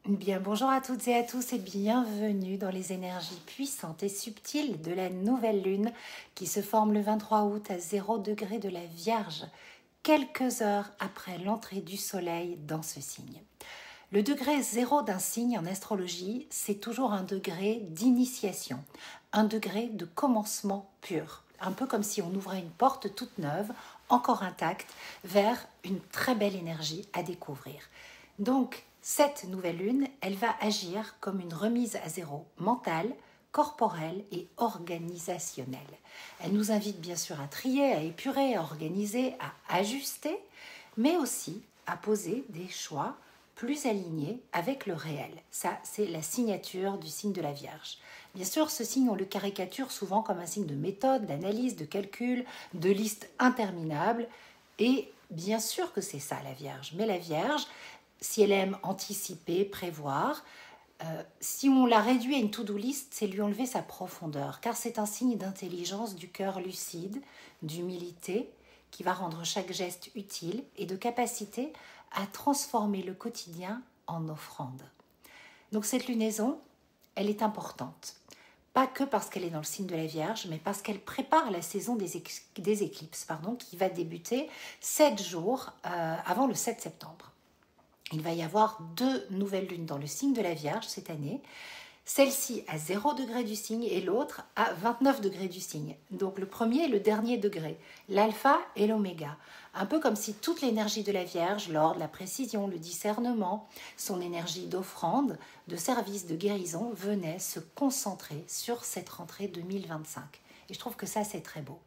Bien, bonjour à toutes et à tous et bienvenue dans les énergies puissantes et subtiles de la nouvelle lune qui se forme le 23 août à 0 degré de la Vierge, quelques heures après l'entrée du soleil dans ce signe. Le degré 0 d'un signe en astrologie, c'est toujours un degré d'initiation, un degré de commencement pur, un peu comme si on ouvrait une porte toute neuve, encore intacte, vers une très belle énergie à découvrir. Donc, cette nouvelle lune, elle va agir comme une remise à zéro mentale, corporelle et organisationnelle. Elle nous invite bien sûr à trier, à épurer, à organiser, à ajuster, mais aussi à poser des choix plus alignés avec le réel. Ça, c'est la signature du signe de la Vierge. Bien sûr, ce signe, on le caricature souvent comme un signe de méthode, d'analyse, de calcul, de liste interminable. Et bien sûr que c'est ça, la Vierge. Mais la Vierge, si elle aime anticiper, prévoir, si on la réduit à une to-do list, c'est lui enlever sa profondeur, car c'est un signe d'intelligence, du cœur lucide, d'humilité, qui va rendre chaque geste utile et de capacité à transformer le quotidien en offrande. Donc cette lunaison, elle est importante. Pas que parce qu'elle est dans le signe de la Vierge, mais parce qu'elle prépare la saison des éclipses, qui va débuter 7 jours avant le 7 septembre. Il va y avoir 2 nouvelles lunes dans le signe de la Vierge cette année, celle-ci à 0 degré du signe et l'autre à 29 degrés du signe. Donc le premier et le dernier degré, l'alpha et l'oméga. Un peu comme si toute l'énergie de la Vierge, l'ordre, la précision, le discernement, son énergie d'offrande, de service, de guérison, venait se concentrer sur cette rentrée 2025. Et je trouve que ça, c'est très beau.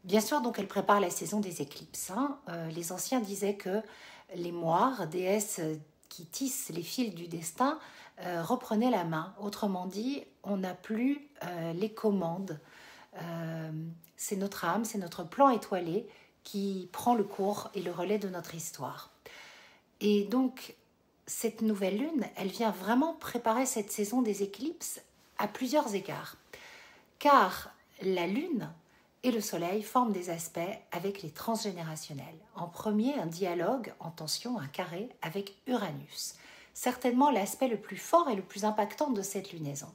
Bien sûr, donc elle prépare la saison des éclipses. Les anciens disaient que les moires, déesses qui tissent les fils du destin, reprenaient la main. Autrement dit, on n'a plus les commandes. C'est notre âme, c'est notre plan étoilé qui prend le cours et le relais de notre histoire. Et donc, cette nouvelle lune, elle vient vraiment préparer cette saison des éclipses à plusieurs égards. Car la lune et le soleil forment des aspects avec les transgénérationnels. En premier, un dialogue en tension, un carré avec Uranus. Certainement l'aspect le plus fort et le plus impactant de cette lunaison.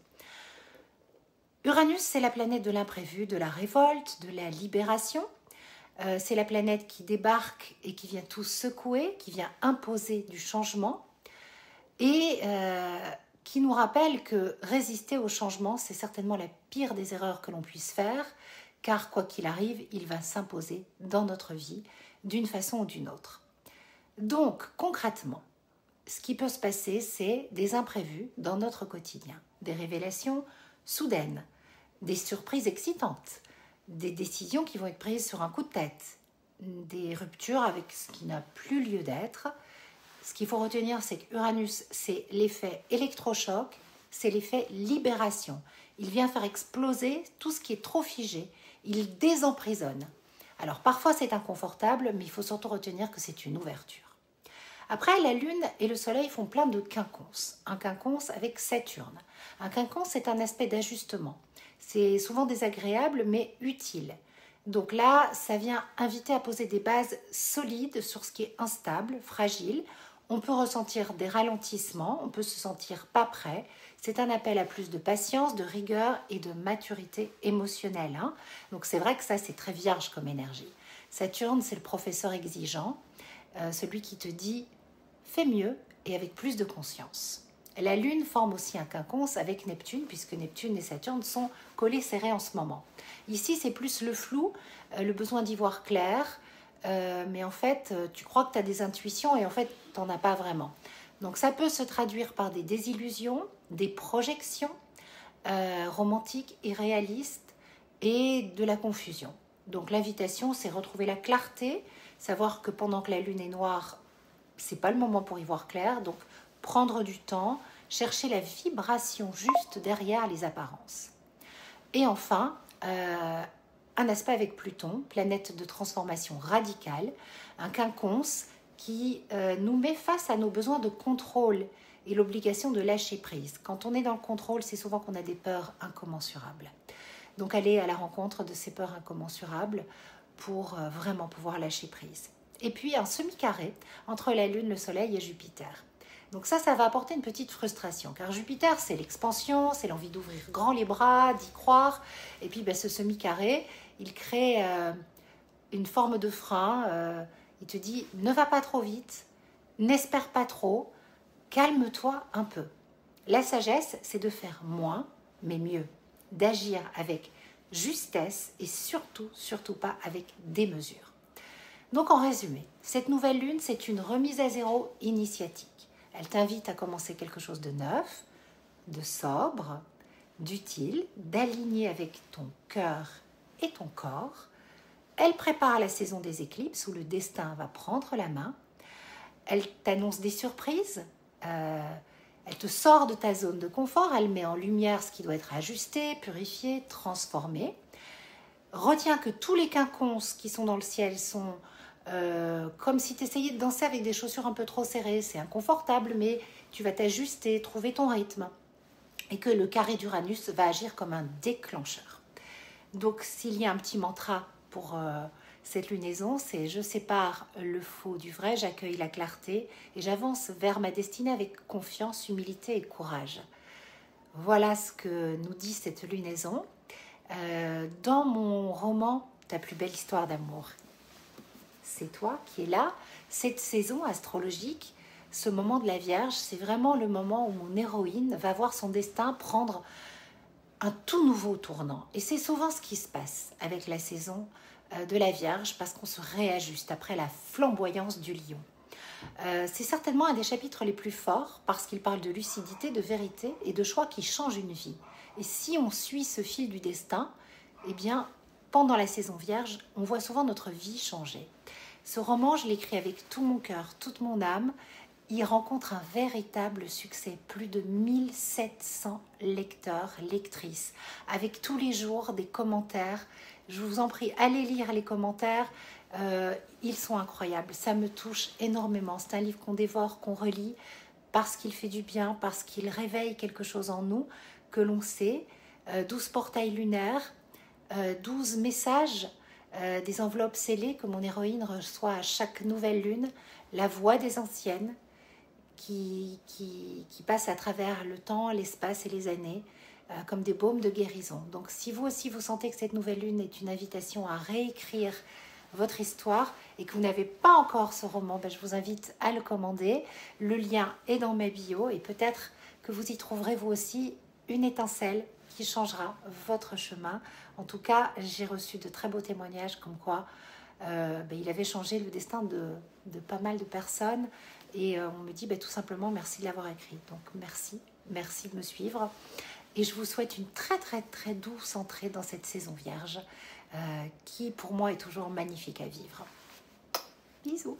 Uranus, c'est la planète de l'imprévu, de la révolte, de la libération. C'est la planète qui débarque et qui vient tout secouer, qui vient imposer du changement et qui nous rappelle que résister au changement, c'est certainement la pire des erreurs que l'on puisse faire, car quoi qu'il arrive, il va s'imposer dans notre vie d'une façon ou d'une autre. Donc, concrètement, ce qui peut se passer, c'est des imprévus dans notre quotidien, des révélations soudaines, des surprises excitantes, des décisions qui vont être prises sur un coup de tête, des ruptures avec ce qui n'a plus lieu d'être. Ce qu'il faut retenir, c'est que Uranus, c'est l'effet électrochoc, c'est l'effet libération. Il vient faire exploser tout ce qui est trop figé. Il désemprisonne. Alors parfois c'est inconfortable, mais il faut surtout retenir que c'est une ouverture. Après, la Lune et le Soleil font plein de quinconces. Un quinconce avec Saturne. Un quinconce, c'est un aspect d'ajustement. C'est souvent désagréable, mais utile. Donc là, ça vient inviter à poser des bases solides sur ce qui est instable, fragile. On peut ressentir des ralentissements, on peut se sentir pas prêt. C'est un appel à plus de patience, de rigueur et de maturité émotionnelle. Donc c'est vrai que ça, c'est très vierge comme énergie. Saturne, c'est le professeur exigeant, celui qui te dit « fais mieux » et avec plus de conscience. La Lune forme aussi un quinconce avec Neptune, puisque Neptune et Saturne sont collés serrés en ce moment. Ici, c'est plus le flou, le besoin d'y voir clair, mais en fait, tu crois que tu as des intuitions et en fait, tu n'en as pas vraiment. Donc ça peut se traduire par des désillusions, des projections romantiques, irréalistes et de la confusion. Donc l'invitation, c'est retrouver la clarté, savoir que pendant que la Lune est noire, c'est pas le moment pour y voir clair, donc prendre du temps, chercher la vibration juste derrière les apparences. Et enfin, un aspect avec Pluton, planète de transformation radicale, un quinconce qui nous met face à nos besoins de contrôle et l'obligation de lâcher prise. Quand on est dans le contrôle, c'est souvent qu'on a des peurs incommensurables. Donc aller à la rencontre de ces peurs incommensurables pour vraiment pouvoir lâcher prise. Et puis un semi-carré entre la Lune, le Soleil et Jupiter. Donc ça va apporter une petite frustration, car Jupiter, c'est l'expansion, c'est l'envie d'ouvrir grand les bras, d'y croire. Et puis ce semi-carré, il crée une forme de frein. Il te dit, ne va pas trop vite, n'espère pas trop, calme-toi un peu. La sagesse, c'est de faire moins, mais mieux. D'agir avec justesse et surtout pas avec démesure. Donc en résumé, cette nouvelle lune, c'est une remise à zéro initiatique. Elle t'invite à commencer quelque chose de neuf, de sobre, d'utile, d'aligné avec ton cœur et ton corps. Elle prépare la saison des éclipses où le destin va prendre la main. Elle t'annonce des surprises. Elle te sort de ta zone de confort. Elle met en lumière ce qui doit être ajusté, purifié, transformé. Retiens que tous les quinconces qui sont dans le ciel sont comme si tu essayais de danser avec des chaussures un peu trop serrées. C'est inconfortable, mais tu vas t'ajuster, trouver ton rythme. Et que le carré d'Uranus va agir comme un déclencheur. Donc, s'il y a un petit mantra pour cette lunaison, c'est « Je sépare le faux du vrai, j'accueille la clarté et j'avance vers ma destinée avec confiance, humilité et courage. » Voilà ce que nous dit cette lunaison. Dans mon roman « Ta plus belle histoire d'amour », c'est toi qui es là. Cette saison astrologique, ce moment de la Vierge, c'est vraiment le moment où mon héroïne va voir son destin prendre un tout nouveau tournant. Et c'est souvent ce qui se passe avec la saison de la Vierge, parce qu'on se réajuste après la flamboyance du lion. C'est certainement un des chapitres les plus forts, parce qu'il parle de lucidité, de vérité et de choix qui changent une vie. Et si on suit ce fil du destin, eh bien, pendant la saison Vierge, on voit souvent notre vie changer. Ce roman, je l'écris avec tout mon cœur, toute mon âme. Il rencontre un véritable succès, plus de 1700 lecteurs, lectrices, avec tous les jours des commentaires. Je vous en prie, allez lire les commentaires, ils sont incroyables, ça me touche énormément. C'est un livre qu'on dévore, qu'on relit, parce qu'il fait du bien, parce qu'il réveille quelque chose en nous que l'on sait. 12 portails lunaires, 12 messages, des enveloppes scellées que mon héroïne reçoit à chaque nouvelle lune, la voix des anciennes, qui passent à travers le temps, l'espace et les années, comme des baumes de guérison. Donc si vous aussi vous sentez que cette nouvelle lune est une invitation à réécrire votre histoire et que vous n'avez pas encore ce roman, je vous invite à le commander. Le lien est dans ma bio et peut-être que vous y trouverez vous aussi une étincelle qui changera votre chemin. En tout cas, j'ai reçu de très beaux témoignages comme quoi il avait changé le destin de pas mal de personnes. Et on me dit tout simplement merci de l'avoir écrit. Donc merci de me suivre. Et je vous souhaite une très très très douce entrée dans cette saison Vierge qui pour moi est toujours magnifique à vivre. Bisous.